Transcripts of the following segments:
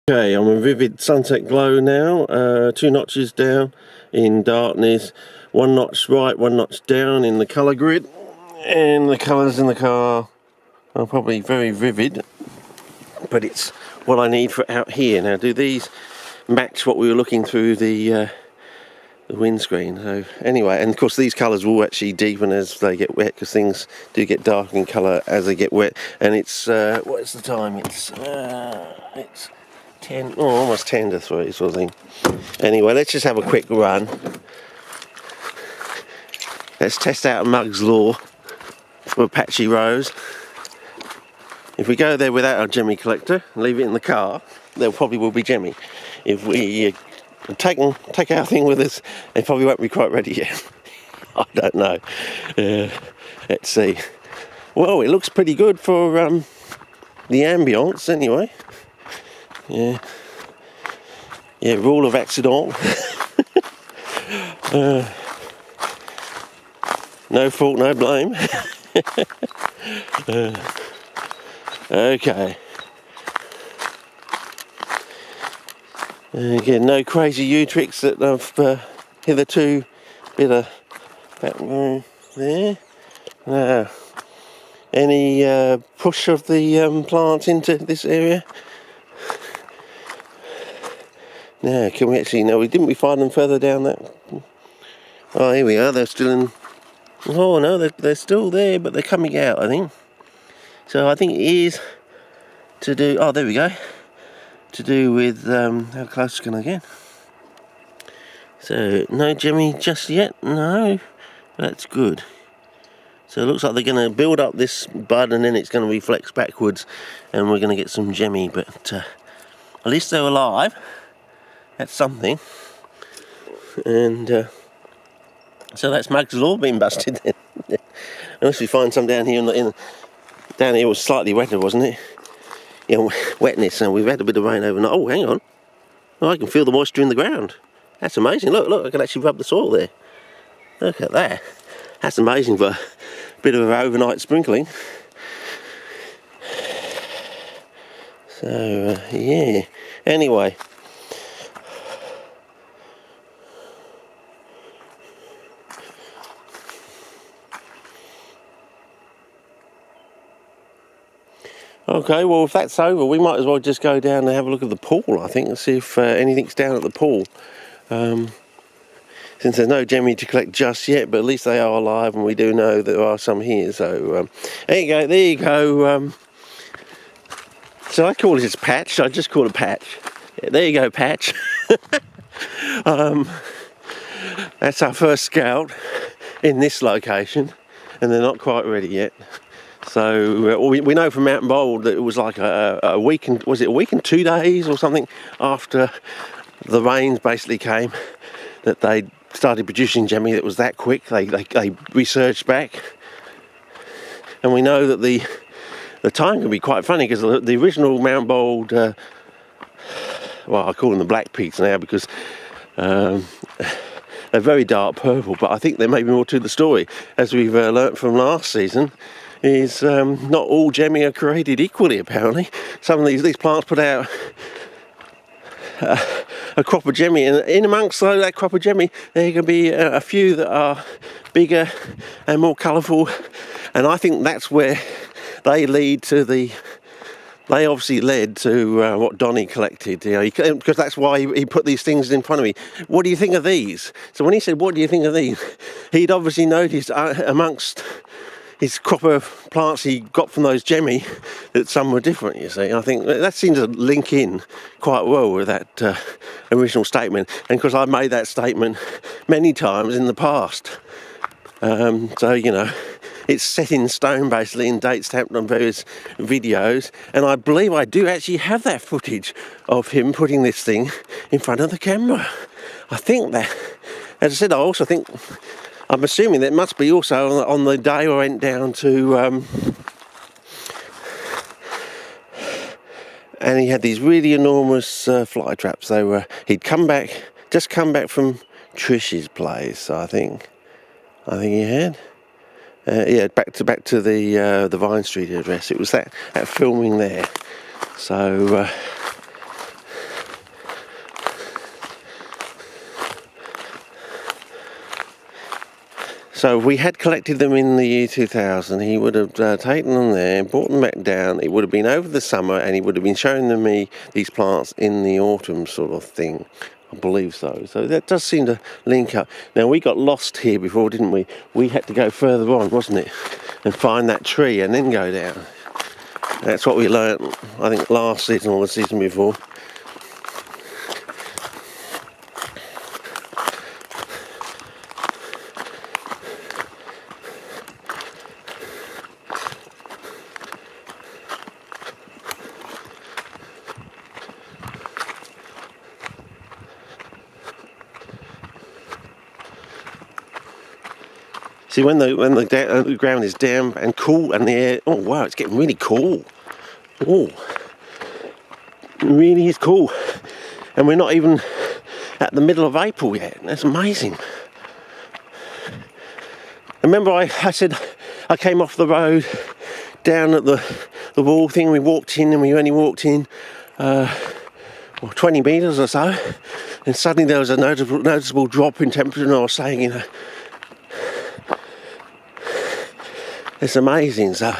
Okay, I'm in vivid sunset glow now, 2 notches down in darkness, 1 notch right, 1 notch down in the colour grid, and the colours in the car are probably very vivid, but it's what I need for out here. Now, do these match what we were looking through the windscreen? So anyway, and of course these colours will actually deepen as they get wet, because things do get darker in colour as they get wet. And it's what is the time? It's 10, almost 10 to 3 sort of thing. Anyway, let's just have a quick run. Let's test out Mug's Law for Apache Rose. If we go there without our Jemmy collector, leave it in the car, there probably will be Jemmy. If we take our thing with us, it probably won't be quite ready yet. I don't know. Let's see. Well, it looks pretty good for the ambience anyway. Yeah, rule of accident. No fault, no blame. Okay. Again, no crazy U-tricks that I've hitherto bit of back there. Now, any push of the plants into this area? Now, can we actually? No, didn't we find them further down that? Oh, here we are. They're still in. Oh no, they're still there, but they're coming out, I think. So I think it is to do. Oh, there we go. To do with how close can I get? So no Jemmy just yet. No, that's good. So it looks like they're going to build up this bud, and then it's going to reflex backwards, and we're going to get some Jemmy. But at least they're alive. That's something. And so that's Mug's Law being busted then. Unless we find some down here down here was slightly wetter, wasn't it? You know, wetness, and we've had a bit of rain overnight. Oh, hang on. Oh, I can feel the moisture in the ground. That's amazing. Look, I can actually rub the soil there. Look at that. That's amazing for a bit of an overnight sprinkling. So, yeah. Anyway. Okay, well, if that's over, we might as well just go down and have a look at the pool, I think, and see if anything's down at the pool. Since there's no Jemmy to collect just yet, but at least they are alive, and we do know there are some here. So, there you go. So I call it Patch. I just call it Patch. Yeah, there you go, Patch. That's our first scout in this location, and they're not quite ready yet. So we know from Mountain Bold that it was like a week, and was it a week and 2 days or something after the rains basically came, that they started producing Jemmy. That was that quick. They resurged back, and we know that the time can be quite funny, because the original Mountain Bold, well, I call them the black Pygs now, because they're very dark purple, but I think there may be more to the story, as we've learnt from last season. Is not all Jemmy are created equally, apparently. Some of these plants put out a crop of Jemmy, and in amongst that crop of Jemmy there can be a few that are bigger and more colourful, and I think that's where they obviously led to what Donnie collected, you know, because that's why he put these things in front of me. What do you think of these? So when he said, what do you think of these, he'd obviously noticed amongst his crop of plants he got from those Jemmy that some were different, you see. I think that seems to link in quite well with that original statement, and because I've made that statement many times in the past. So, you know, it's set in stone basically, and date stamped on various videos, and I believe I do actually have that footage of him putting this thing in front of the camera. I think that, as I said, I also think, I'm assuming that must be also on the day I went down to, and he had these really enormous fly traps. He'd just come back from Trish's place, I think he had. Yeah, back to the Vine Street address. It was that filming there. So So if we had collected them in the year 2000, he would have taken them there, brought them back down. It would have been over the summer, and he would have been showing me these plants in the autumn sort of thing. I believe so. So that does seem to link up. Now, we got lost here before, didn't we? We had to go further on, wasn't it? And find that tree and then go down. That's what we learnt, I think, last season or the season before. See, when the ground is damp and cool and the air, oh wow, it's getting really cool. Oh, it really is cool. And we're not even at the middle of April yet. That's amazing. Remember I said I came off the road down at the wall thing. We walked in and we only walked in 20 metres or so. And suddenly there was a noticeable drop in temperature, and I was saying, you know, it's amazing, so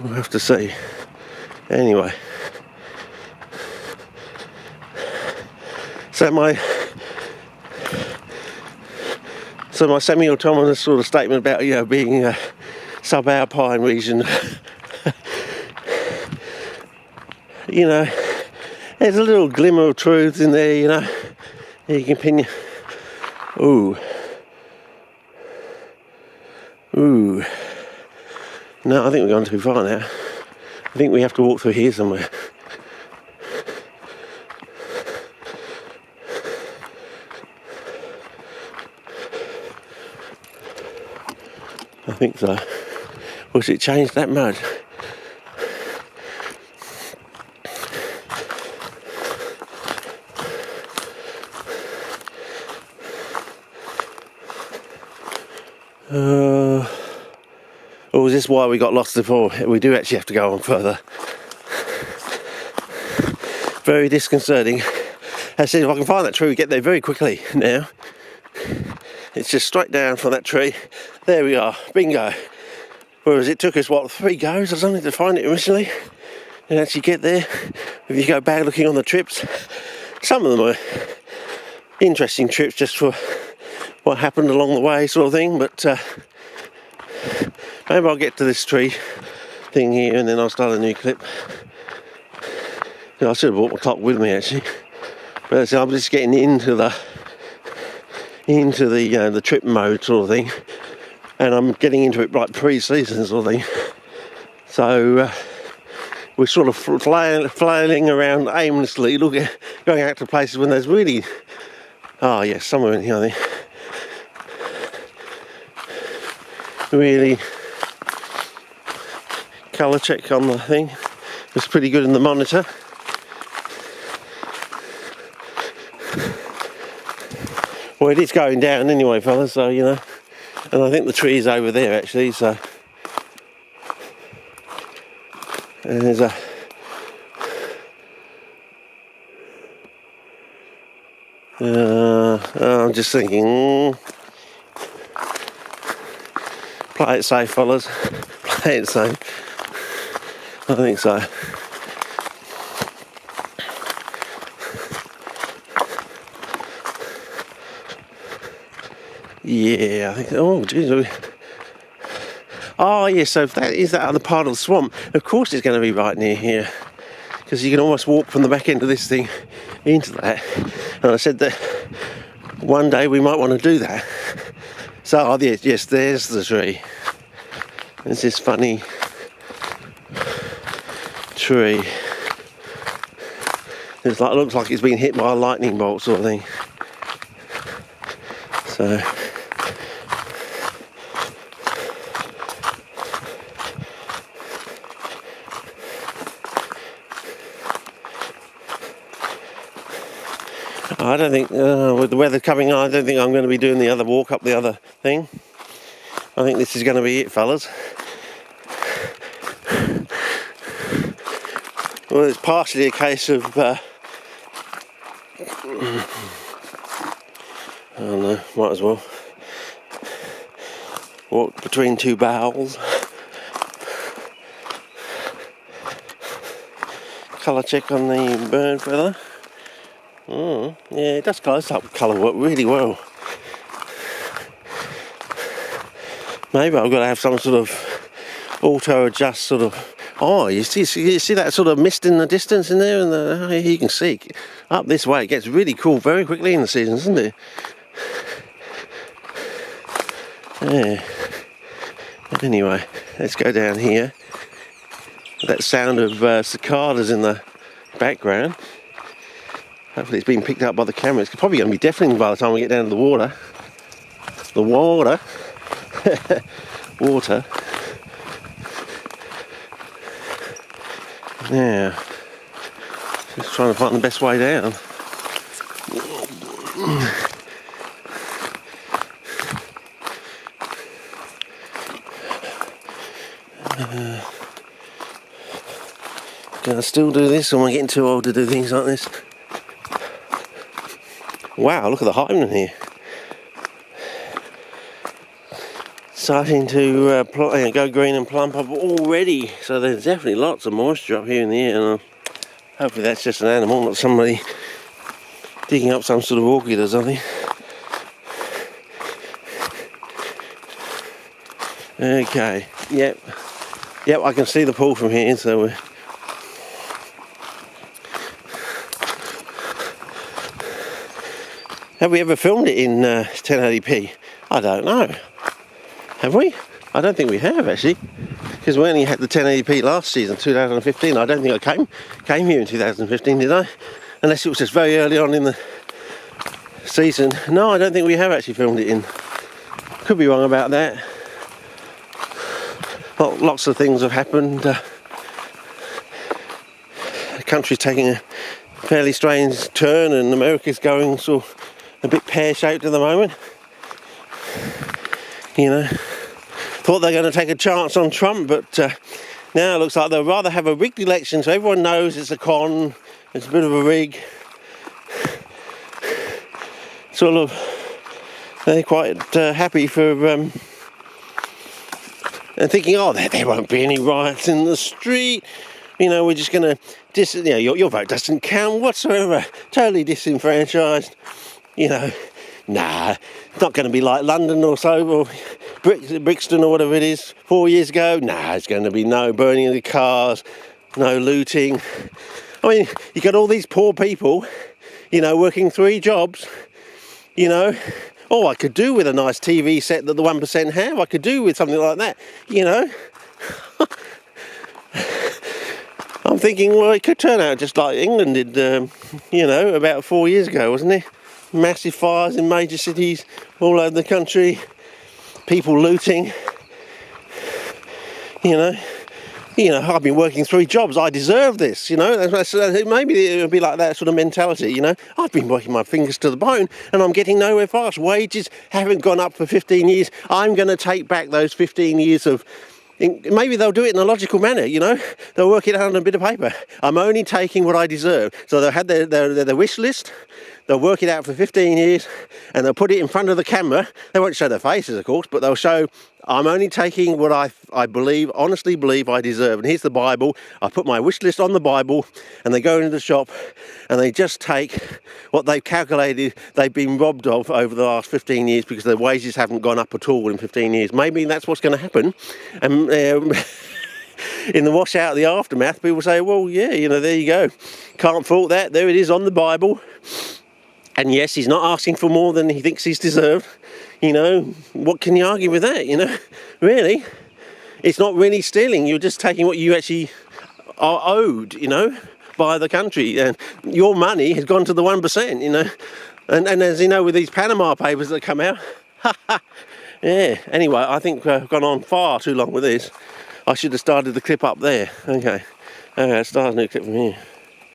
we'll have to see. Anyway, so my semi-autonomous sort of statement about, you know, being a sub-alpine region, you know, there's a little glimmer of truth in there, you know. You can pin. Ooh. No, I think we've gone too far now. I think we have to walk through here somewhere. I think so. Was it changed that much? Or was this why we got lost before? We do actually have to go on further. Very disconcerting. I said, if I can find that tree, we get there very quickly now. It's just straight down from that tree. There we are, bingo. Whereas it took us, 3 goes or something to find it originally and actually get there. If you go back looking on the trips, some of them are interesting trips just for what happened along the way sort of thing, but maybe I'll get to this tree thing here and then I'll start a new clip. I should have brought my clock with me actually, but I'm just getting into the trip mode sort of thing, and I'm getting into it like pre-season sort of thing. So we're sort of flailing around aimlessly, going out to places when there's really, oh yes, somewhere in here I think. Really, colour check on the thing was pretty good in the monitor. Well, it is going down anyway, fellas, so you know, and I think the tree is over there actually, so, and there's a I'm just thinking, play it safe, fellas. Play it safe. I think so. Yeah, I think. Oh, geez. Oh, yeah. So if that is that other part of the swamp, of course it's going to be right near here, because you can almost walk from the back end of this thing into that. And I said that one day we might want to do that. So, yes, there's the tree. There's this funny tree. It looks like it's been hit by a lightning bolt sort of thing. So, I don't think, with the weather coming on, I don't think I'm going to be doing the other walk up the other thing. I think this is going to be it, fellas. Well, it's partially a case of don't know, might as well. Walk between two bowels. Colour check on the bird feather. Yeah, it does close up colour work really well. Maybe I've got to have some sort of auto adjust sort of. Oh, you see that sort of mist in the distance in there, and you can see up this way. It gets really cool very quickly in the season, doesn't it? Yeah. Anyway, let's go down here. That sound of cicadas in the background. Hopefully it's been picked up by the camera. It's probably going to be deafening by the time we get down to the water. The water. Water. Yeah. Just trying to find the best way down. Can I still do this, or am I getting too old to do things like this? Wow, look at the hymen here. Starting to go green and plump up already. So there's definitely lots of moisture up here in the air. And hopefully that's just an animal, not somebody digging up some sort of orchid or something. Okay, yep, I can see the pool from here, so we're... Have we ever filmed it in 1080p? I don't know. Have we? I don't think we have, actually, because we only had the 1080p last season, 2015. I don't think I came here in 2015, did I? Unless it was just very early on in the season. No, I don't think we have actually filmed it in. Could be wrong about that. Well, lots of things have happened. The country's taking a fairly strange turn, and America's going sort of a bit pear-shaped at the moment. You know, thought they were going to take a chance on Trump, but now it looks like they'll rather have a rigged election, so everyone knows it's a con, it's a bit of a rig. Sort of, they're quite happy for, and thinking, oh, there won't be any riots in the street. You know, we're just going to, your vote doesn't count whatsoever. Totally disenfranchised. You know, nah, it's not going to be like London or so, or Brixton or whatever it is 4 years ago. Nah, it's going to be no burning of the cars, no looting. I mean, you got all these poor people, you know, working 3 jobs, you know. Oh, I could do with a nice TV set that the 1% have. I could do with something like that, you know. I'm thinking, well, it could turn out just like England did, you know, about 4 years ago, wasn't it? Massive fires in major cities all over the country, people looting. You know, I've been working 3 jobs, I deserve this, you know. Maybe it would be like that sort of mentality, you know. I've been working my fingers to the bone and I'm getting nowhere fast. Wages haven't gone up for 15 years. I'm going to take back those 15 years of... Maybe they'll do it in a logical manner, you know. They'll work it out on a bit of paper. I'm only taking what I deserve. So they'll have their wish list. They'll work it out for 15 years and they'll put it in front of the camera. They won't show their faces, of course, but they'll show, I'm only taking what I honestly believe I deserve. And here's the Bible. I put my wish list on the Bible, and they go into the shop and they just take what they've calculated they've been robbed of over the last 15 years because their wages haven't gone up at all in 15 years. Maybe that's what's going to happen. And in the washout, the aftermath, people say, well, yeah, you know, there you go. Can't fault that. There it is on the Bible. And yes, he's not asking for more than he thinks he's deserved. You know, what can you argue with that, you know? Really, it's not really stealing. You're just taking what you actually are owed, you know, by the country. And your money has gone to the 1%, you know. And as you know, with these Panama Papers that come out, yeah. Anyway, I think I've gone on far too long with this. I should have started the clip up there. Okay, let's start a new clip from here.